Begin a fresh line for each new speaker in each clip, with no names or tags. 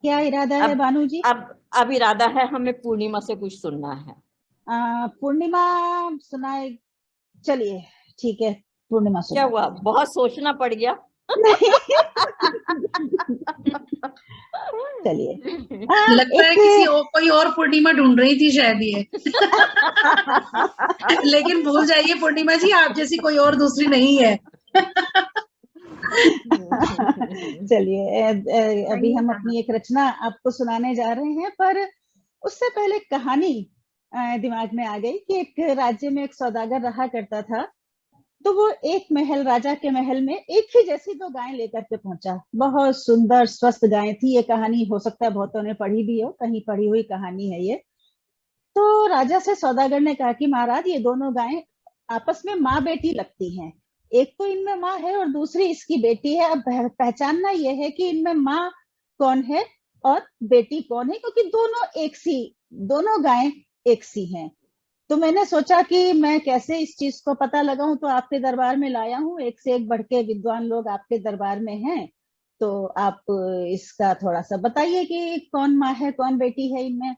क्या इरादा है
अब
बानू जी?
अब इरादा है हमें पूर्णिमा से कुछ सुनना है।
पूर्णिमा सुनाए? चलिए ठीक है, पूर्णिमा
क्या
सुनाते
हुआ,
हैं।
बहुत सोचना पड़ गया?
नहीं। चलिए।
लगता है कोई और पूर्णिमा ढूंढ रही थी शायद ये। लेकिन भूल जाइए पूर्णिमा जी, आप जैसी कोई और दूसरी नहीं है।
चलिए, अभी हम अपनी एक रचना आपको सुनाने जा रहे हैं, पर उससे पहले कहानी दिमाग में आ गई कि एक राज्य में एक सौदागर रहा करता था। तो वो एक महल, राजा के महल में एक ही जैसी दो गायें लेकर के पहुंचा। बहुत सुंदर स्वस्थ गायें थी। ये कहानी हो सकता है बहुतों ने पढ़ी भी हो, कहीं पढ़ी हुई कहानी है ये। तो राजा से सौदागर ने कहा कि महाराज, ये दोनों गायें आपस में माँ बेटी लगती हैं। एक तो इनमें माँ है और दूसरी इसकी बेटी है। अब पहचानना यह है कि इनमें माँ कौन है और बेटी कौन है, क्योंकि दोनों गायें एक सी हैं। तो मैंने सोचा कि मैं कैसे इस चीज को पता लगाऊं, तो आपके दरबार में लाया हूं। एक से एक बढ़ के विद्वान लोग आपके दरबार में हैं, तो आप इसका थोड़ा सा बताइए कि कौन माँ है कौन बेटी है इनमें।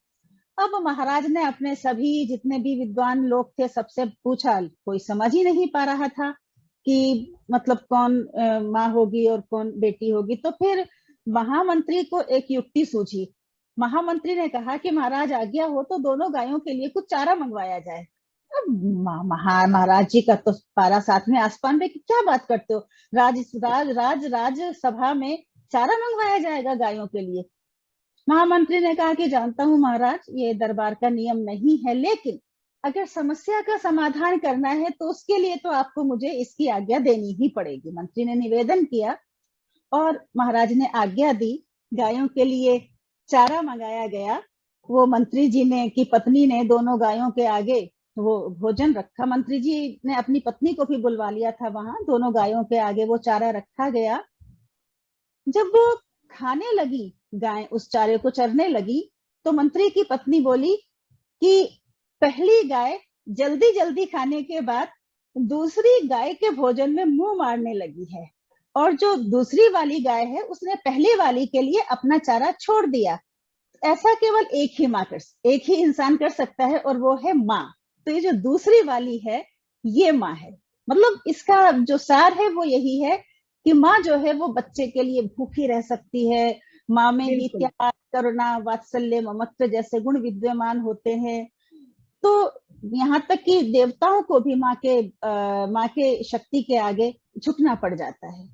अब महाराज ने अपने सभी जितने भी विद्वान लोग थे सबसे पूछा, कोई समझ ही नहीं पा रहा था कि मतलब कौन माँ होगी और कौन बेटी होगी। तो फिर महामंत्री को एक युक्ति सूझी। महामंत्री ने कहा कि महाराज आज्ञा हो तो दोनों गायों के लिए कुछ चारा मंगवाया जाए। अब महाराज जी का तो पारा साथ में आसमान में, कि क्या बात करते हो, राज सभा में चारा मंगवाया जाएगा गायों के लिए। महामंत्री ने कहा कि जानता हूं महाराज, ये दरबार का नियम नहीं है, लेकिन अगर समस्या का समाधान करना है तो उसके लिए तो आपको मुझे इसकी आज्ञा देनी ही पड़ेगी। मंत्री ने निवेदन किया और महाराज ने आज्ञा दी। गायों के लिए चारा मंगाया गया। वो मंत्री जी ने की पत्नी ने दोनों गायों के आगे वो भोजन रखा। मंत्री जी ने अपनी पत्नी को भी बुलवा लिया था वहां। दोनों गायों के आगे वो चारा रखा गया। जब वो खाने लगी, गाय उस चारे को चरने लगी, तो मंत्री की पत्नी बोली कि पहली गाय जल्दी जल्दी खाने के बाद दूसरी गाय के भोजन में मुंह मारने लगी है, और जो दूसरी वाली गाय है उसने पहली वाली के लिए अपना चारा छोड़ दिया। ऐसा केवल एक ही इंसान कर सकता है, और वो है माँ। तो ये जो दूसरी वाली है ये माँ है। मतलब इसका जो सार है वो यही है कि माँ जो है वो बच्चे के लिए भूखी रह सकती है। माँ में ही त्याग, करुणा, वात्सल्य, ममत्व जैसे गुण विद्यमान होते हैं। तो यहाँ तक कि देवताओं को भी माँ के शक्ति के आगे झुकना पड़ जाता है।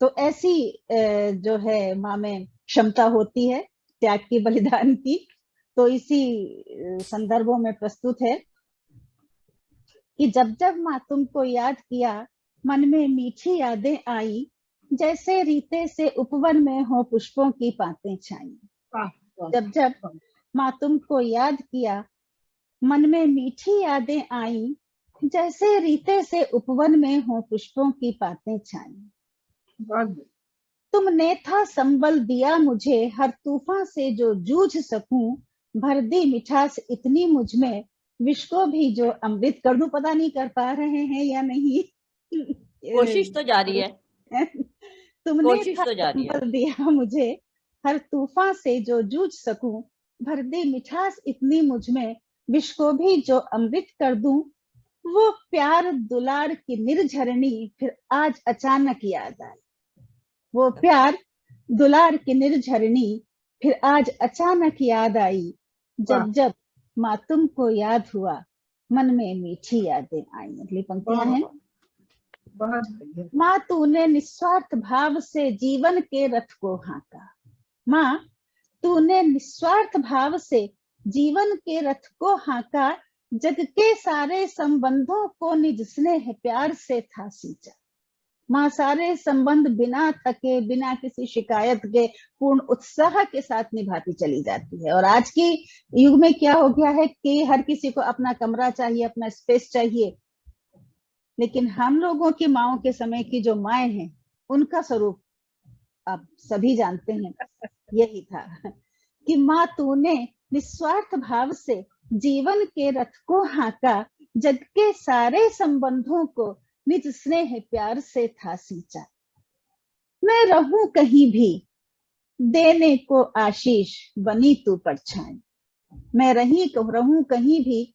तो ऐसी जो है माँ में क्षमता होती है त्याग की, बलिदान की। तो इसी संदर्भों में प्रस्तुत है कि जब जब माँ तुमको याद किया, मन में मीठी यादें आई, जैसे रीते से उपवन में हो पुष्पों की पातें छाई। जब जब माँ तुमको याद किया, मन में मीठी यादें आई, जैसे रीते से उपवन में हो पुष्पों की पातें छाई। तुमने था संबल दिया मुझे, हर तूफान से जो जूझ सकूं, भर दी मिठास इतनी मुझ में, विश्व को भी जो अमृत कर दूं। पता नहीं कर पा रहे हैं या नहीं।
कोशिश तो जारी है।
तुमने
कोशिश
था
तो जारी है।
संबल दिया मुझे, हर तूफान से जो जूझ सकूं, भर दी मिठास इतनी मुझ में, विश्व को भी जो अमृत कर दूं। वो प्यार दुलार की निर्झरणी फिर आज अचानक याद आई। वो प्यार दुलार की निर्झरणी फिर आज अचानक याद आई। जब जब माँ तुमको याद हुआ, मन में मीठी यादें आई। अगली पंक्तियां हैं। माँ तूने निस्वार्थ भाव से जीवन के रथ को हाँका। माँ तूने निस्वार्थ भाव से जीवन के रथ को हाँका, जग के सारे संबंधों को निज स्नेह प्यार से था सींचा। माँ सारे संबंध बिना थके, बिना किसी शिकायत के, पूर्ण उत्साह के साथ निभाती चली जाती है। और आज की युग में क्या हो गया है कि हर किसी को अपना कमरा चाहिए, अपना स्पेस चाहिए। लेकिन हम लोगों की माओं के समय की जो माएं हैं, उनका स्वरूप आप सभी जानते हैं, यही था कि माँ तूने निस्वार्थ भाव से जीवन के रथ को हाँका, जग के सारे संबंधों को निज स्नेह प्यार से था सींचा। मैं रहूं कहीं भी देने को आशीष, बनी तू परछाई। मैं रहूं कहीं भी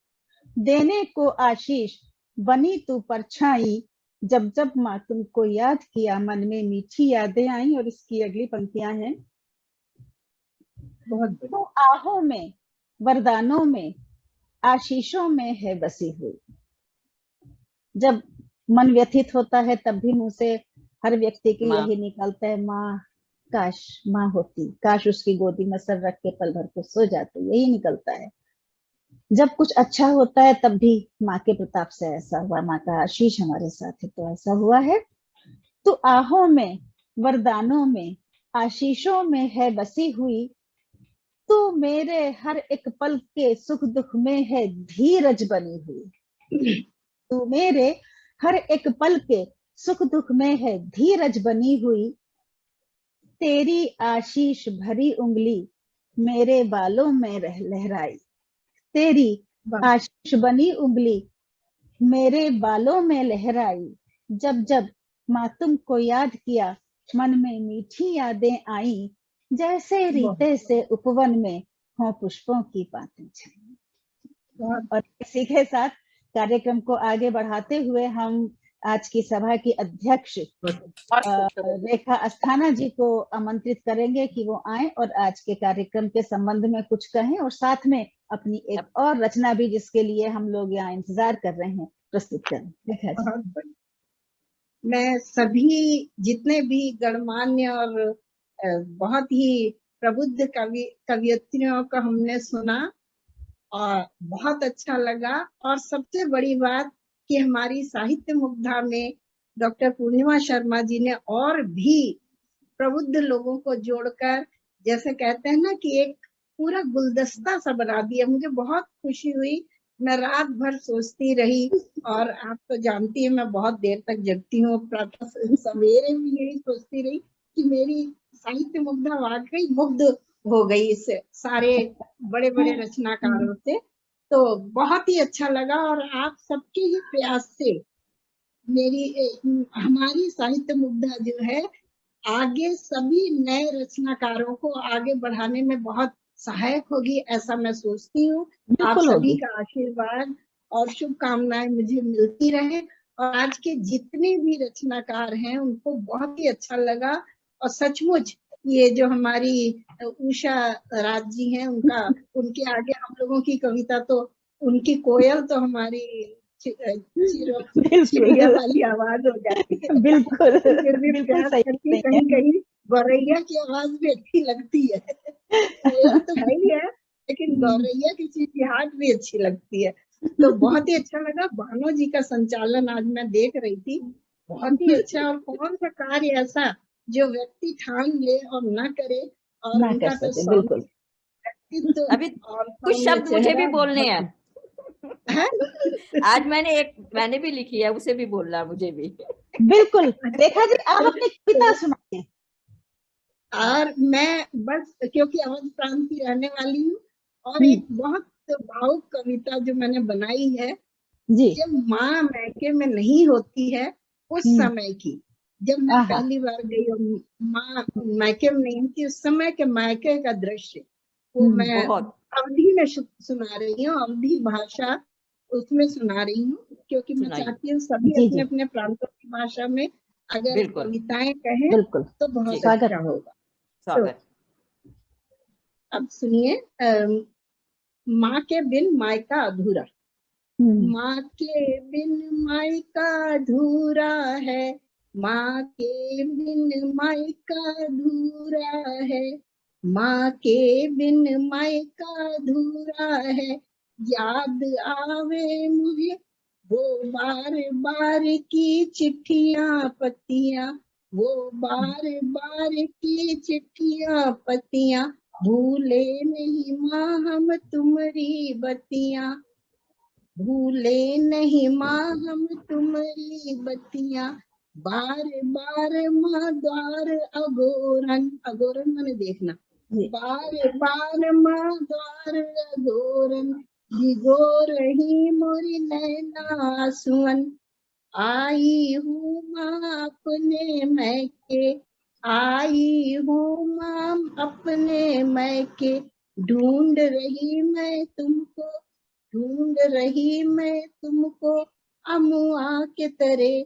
देने को आशीष, बनी तू परछाई। जब जब माँ तुमको याद किया, मन में मीठी यादें आई। और इसकी अगली पंक्तियां हैं, तो आहों में, वरदानों में, आशीषों में है बसी हुई। जब मन व्यथित होता है तब भी मुंह से हर व्यक्ति के
माँ।
यही निकलता है, माँ काश माँ होती, काश उसकी गोदी में सर रख के पल भर को सो जाती, यही निकलता है। जब कुछ अच्छा होता है तब भी माँ के प्रताप से ऐसा हुआ, माँ का आशीष हमारे साथ है तो ऐसा हुआ है। तो आहों में, वरदानों में, आशीषों में है बसी हुई। तो मेरे हर एक पल के सुख दुख में है धीरज बनी हुई। तो मेरे हर एक पल के सुख दुख में है धीरज बनी हुई। तेरी आशीष भरी उंगली मेरे बालों में लहराई। तेरी आशीष बनी उंगली मेरे बालों में लहराई। जब जब माँ तुमको याद किया, मन में मीठी यादें आई। जैसे रीते से उपवन में हो पुष्पों की पाती छाई। और इसी के साथ कार्यक्रम को आगे बढ़ाते हुए हम आज की सभा की अध्यक्ष रेखा अस्थाना जी को आमंत्रित करेंगे कि वो आए और आज के कार्यक्रम के संबंध में कुछ कहें, और साथ में अपनी एक और रचना भी जिसके लिए हम लोग यहाँ इंतजार कर रहे हैं प्रस्तुत करें। रेखा जी।
मैं सभी जितने भी गणमान्य और बहुत ही प्रबुद्ध कवियत्रियों को हमने सुना और बहुत अच्छा लगा। और सबसे बड़ी बात कि हमारी साहित्य मुग्धा में डॉक्टर पूर्णिमा शर्मा जी ने और भी प्रबुद्ध लोगों को जोड़कर, जैसे कहते हैं ना कि एक पूरा गुलदस्ता सा बना दिया। मुझे बहुत खुशी हुई, मैं रात भर सोचती रही। और आप तो जानती है मैं बहुत देर तक जगती हूँ, प्रातः सवेरे भी यही सोचती रही कि मेरी साहित्य मुग्धा वाकई मुग्ध हो गई इस सारे बड़े बड़े रचनाकारों से। तो बहुत ही अच्छा लगा। और आप सबके ही प्रयास से हमारी साहित्य मुग्धा जो है आगे सभी नए रचनाकारों को आगे बढ़ाने में बहुत सहायक होगी, ऐसा मैं सोचती हूँ। आप सभी का आशीर्वाद और शुभकामनाएं मुझे मिलती रहे। और आज के जितने भी रचनाकार हैं उनको बहुत ही अच्छा लगा। और सचमुच ये जो हमारी उषा राज जी हैं, उनके आगे हम लोगों की कविता तो, उनकी कोयल तो हमारी चिड़िया वाली आवाज हो जाती है।
बिल्कुल
बिल्कुल सही। कहीं कहीं गौरैया की आवाज भी अच्छी लगती है। कोयल तो है ही है, लेकिन गौरैया की चिड़चिड़ाहट भी अच्छी लगती है। तो बहुत ही अच्छा लगा। भानो जी का संचालन आज मैं देख रही थी, बहुत ही अच्छा। और कौन सा कार्य ऐसा जो व्यक्ति ठान ले और ना करे, और उनका तो
बिल्कुल।
अभी कुछ शब्द मुझे भी बोलने हैं। आज मैंने भी लिखी है, उसे भी बोलना है मुझे भी।
बिल्कुल रेखा जी, आप अपनी कविता सुनाइए।
और मैं बस क्योंकि अवध प्रांत की रहने वाली हूँ, और एक बहुत भावुक कविता जो मैंने बनाई है जी, जब माँ मैके में नहीं होती है उस समय की, जब मैं पहली बार गई और माँ मैके में नहीं थी, उस समय के मैके का दृश्य वो मैं अवधी में सुना रही हूँ। अवधी भाषा उसमें सुना रही हूँ, क्योंकि मैं चाहती हूँ सभी अपने अपने प्रांतों की भाषा में अगर कविताएं कहें तो बहुत अच्छा होगा। तो अब सुनिए, माँ के बिन मायका अधूरा। माँ के बिन मायका अधूरा है, माँ के बिन मायका अधूरा है, माँ के बिन मायका अधूरा है। याद आवे मुझे वो बार बार की चिट्ठियां पत्तियां, वो बार बार की चिट्ठियां पत्तियां, भूले नहीं माँ हम तुम्हारी बत्तियां, भूले नहीं माँ हम तुम्हारी बत्तियां, बार बार माँ द्वार अगोरन। अगोरन माने देखना, बार बार माँ द्वार अघोरन भिगो रही मोरी नैना सुअन। आई हूँ माँ अपने मैके, आई हूँ माँ अपने मैके, ढूंढ रही मैं तुमको, ढूंढ रही मैं तुमको अमुआ के तरह।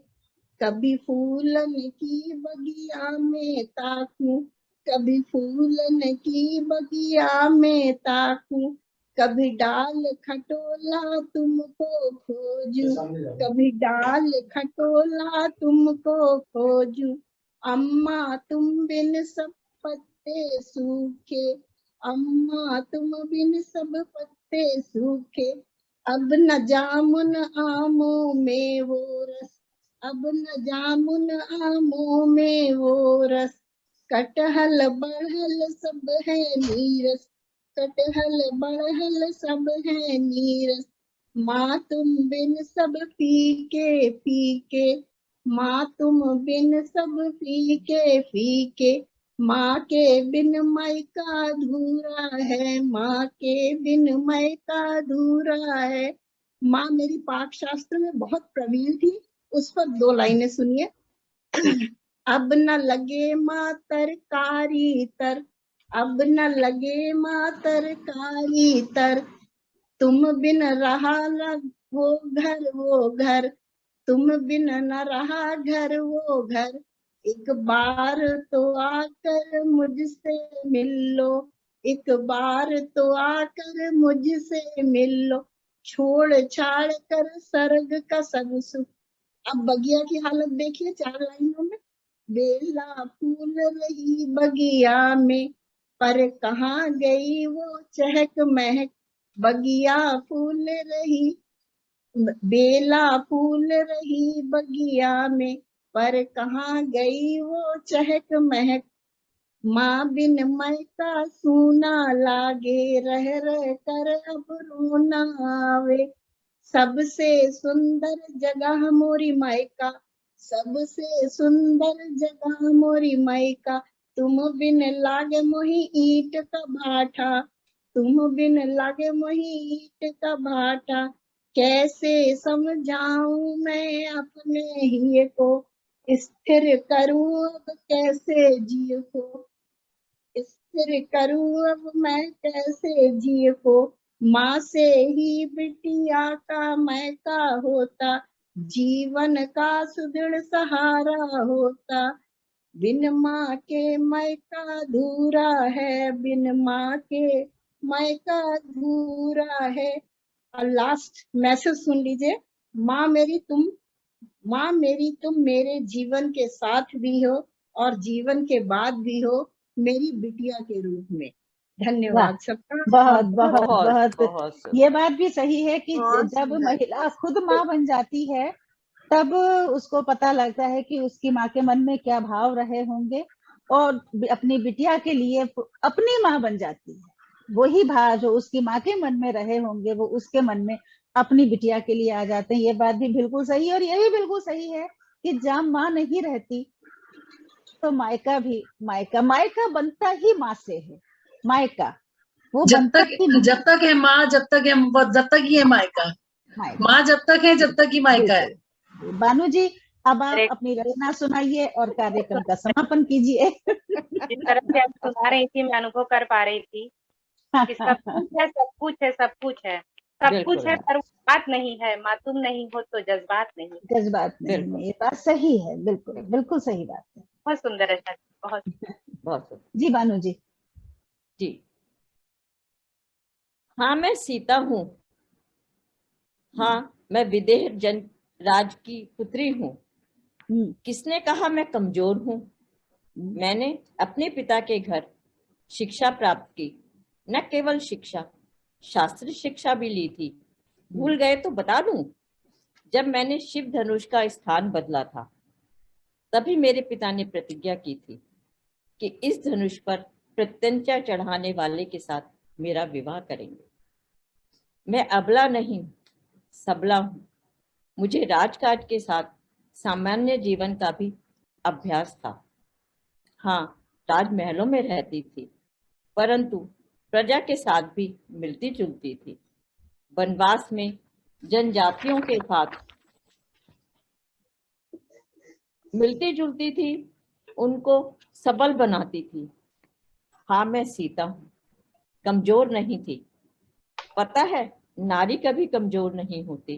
कभी फूलन की बगिया में ताकूं, कभी फूलन की बगिया में ताकूं, कभी डाल खटोला तुमको खोजूं, कभी डाल खटोला तुमको खोजूं। अम्मा तुम बिन सब पत्ते सूखे, अम्मा तुम बिन सब पत्ते सूखे। अब न जामुन आमों में वो रस, अब न जामुन आमों में वो रस। कटहल बढ़ल सब है नीरस, कटहल बढ़ल सब है नीरस। माँ तुम बिन सब फीके फीके, माँ तुम बिन सब फीके फीके। माँ के बिन मायका अधूरा है, माँ के बिन मायका अधूरा है। माँ मेरी पाक शास्त्र में बहुत प्रवीण थी, उस पर 2 लाइनें सुनिए। अब न लगे माँ तरकारी तर, अब न लगे माँ तरकारी तर। तुम बिन रहा न वो घर वो घर, तुम बिन न रहा घर वो घर। एक बार तो आकर मुझसे मिल लो, एक बार तो आकर मुझसे मिल लो। छोड़ छाड़ कर सर्ग का सब सुख। अब बगिया की हालत देखिए 4 लाइनों में। बेला फूल रही बगिया में, पर कहाँ गई वो चहक महक। बगिया फूल रही, बेला फूल रही बगिया में, पर कहाँ गई वो चहक महक। माँ बिन मायका सूना लागे, रह रह कर अब रोना आवे। सबसे सुंदर जगह मोरी मायका, सबसे सुंदर जगह मोरी मायका। तुम बिन लागे मोही ईंट का भाटा, तुम बिन लागे मोही ईंट का भाटा। कैसे समझाऊं मैं अपने हिये को, स्थिर करूं अब कैसे जिये को, स्थिर करूं अब मैं कैसे जिये को। माँ से ही बिटिया का मैका होता, जीवन का सुदृढ़ सहारा होता। बिन माँ के मैका अधूरा है, बिन माँ के मैका अधूरा है। और लास्ट मैसेज सुन लीजिए। माँ मेरी तुम मेरे जीवन के साथ भी हो और जीवन के बाद भी हो, मेरी बिटिया के रूप में। धन्यवाद सबका।
बहुत बहुत बहुत,
बहुत
ये बात भी सही है कि
बहुत
जब
सुंदर।
महिला खुद माँ बन जाती है तब उसको पता लगता है कि उसकी माँ के मन में क्या भाव रहे होंगे, और अपनी बिटिया के लिए अपनी माँ बन जाती है। वही भाव जो उसकी माँ के मन में रहे होंगे वो उसके मन में अपनी बिटिया के लिए आ जाते हैं। ये बात भी बिल्कुल सही है, और ये भी बिल्कुल सही है कि जहाँ माँ नहीं रहती तो मायका भी, मायका मायका बनता ही माँ से है। मायका वो
जब
बनता
तक
ही माँ,
जब तक है माँ, जब तक है, जब तक ही है मायका।
मायका।
माँ जब तक है, जब तक ही मायका है।
बिल्कुल। बानू जी, अब आप अपनी रचना सुनाइए और कार्यक्रम का समापन कीजिए।
जिस तरह से आप सुना रही थी मैं अनुभव कर पा रही थी कि सब कुछ है, सब कुछ है, सब कुछ है, सब कुछ है, पर बात नहीं है। माँ तुम नहीं हो तो जज्बात नहीं।
जज्बात नहीं है, ये बात सही है, बिल्कुल बिल्कुल सही बात है।
बहुत सुंदर है सर, बहुत
बहुत
जी बानू जी।
जी हाँ, मैं सीता हूँ, हाँ मैं विदेह जन राज की पुत्री हूँ। किसने कहा मैं कमजोर हूँ? मैंने अपने पिता के घर शिक्षा प्राप्त की, न केवल शिक्षा, शास्त्र शिक्षा भी ली थी। भूल गए तो बता दूं, जब मैंने शिव धनुष का स्थान बदला था तभी मेरे पिता ने प्रतिज्ञा की थी कि इस धनुष पर प्रत्यंचा चढ़ाने वाले के साथ मेरा विवाह करेंगे। मैं अबला नहीं, सबला हूँ। मुझे राजकाज के साथ सामान्य जीवन का भी अभ्यास था। हाँ, राजमहलों में रहती थी, परंतु प्रजा के साथ भी मिलती जुलती थी। वनवास में जनजातियों के साथ मिलती जुलती थी, उनको सबल बनाती थी। हाँ, मैं सीता हूँ, कमजोर नहीं थी। पता है, नारी कभी कमजोर नहीं होती,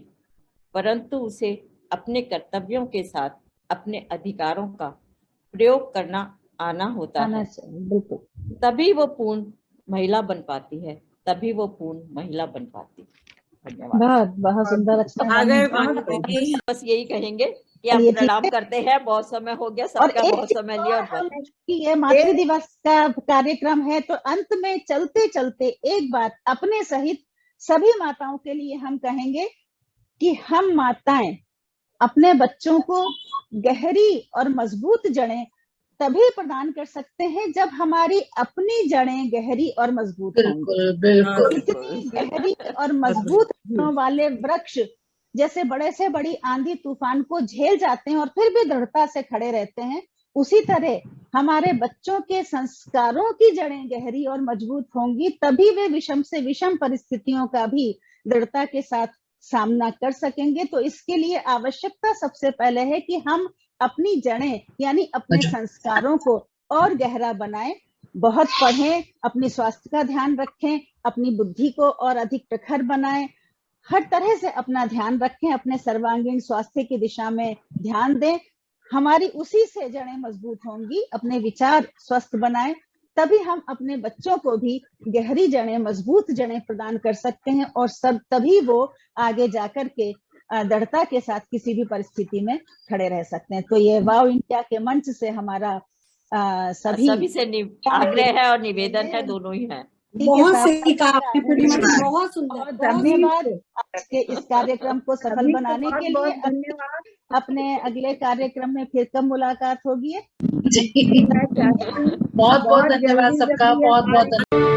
परंतु उसे अपने कर्तव्यों के साथ अपने अधिकारों का प्रयोग करना आना होता है।
बिल्कुल,
तभी वो पूर्ण महिला बन पाती है, तभी वो पूर्ण महिला बन पाती है। धन्यवाद।
बहुत बहुत सुंदर। अच्छा,
बस यही कहेंगे कि आप प्रणाम करते हैं। बहुत समय हो गया, सबका बहुत समय लिया। और
ये मातृ दिवस का कार्यक्रम है, तो अंत में चलते चलते एक बात अपने सहित सभी माताओं के लिए हम कहेंगे कि हम माताएं अपने बच्चों को गहरी और मजबूत जड़ें तभी प्रदान कर सकते हैं जब हमारी अपनी जड़ें गहरी और मजबूत होंगी। इतनी गहरी और मजबूत जड़ों वाले वृक्ष जैसे बड़े से बड़ी आंधी तूफान को झेल जाते हैं और फिर भी दृढ़ता से खड़े रहते हैं, उसी तरह हमारे बच्चों के संस्कारों की जड़ें गहरी और मजबूत होंगी, तभी वे विषम से विषम परिस्थितियों का भी दृढ़ता के साथ सामना कर सकेंगे। तो इसके लिए आवश्यकता सबसे पहले है कि हम अपनी जड़ें यानी अपने संस्कारों को और गहरा बनाएं, बहुत पढ़ें, अपनी स्वास्थ्य का ध्यान रखें, अपनी बुद्धि को और अधिक प्रखर बनाएं, हर तरह से अपना ध्यान रखें, अपने सर्वांगीण स्वास्थ्य की दिशा में ध्यान दें। हमारी उसी से जड़ें मजबूत होंगी। अपने विचार स्वस्थ बनाएं, तभी हम अपने बच्चों को भी गहरी जड़ें, मजबूत जड़ें प्रदान कर सकते हैं और सब तभी वो आगे जाकर के दृढ़ता के साथ किसी भी परिस्थिति में खड़े रह सकते हैं। तो ये वाव इंडिया के मंच से हमारा सभी से
आग्रह है और निवेदन है, दोनों ही है।
बहुत सही कहा आपने, बहुत सुंदर।
धन्यवाद आज के इस कार्यक्रम को सफल बनाने के लिए। धन्यवाद। अपने अगले कार्यक्रम में फिर कब मुलाकात होगी।
बहुत बहुत धन्यवाद सबका, बहुत बहुत धन्यवाद।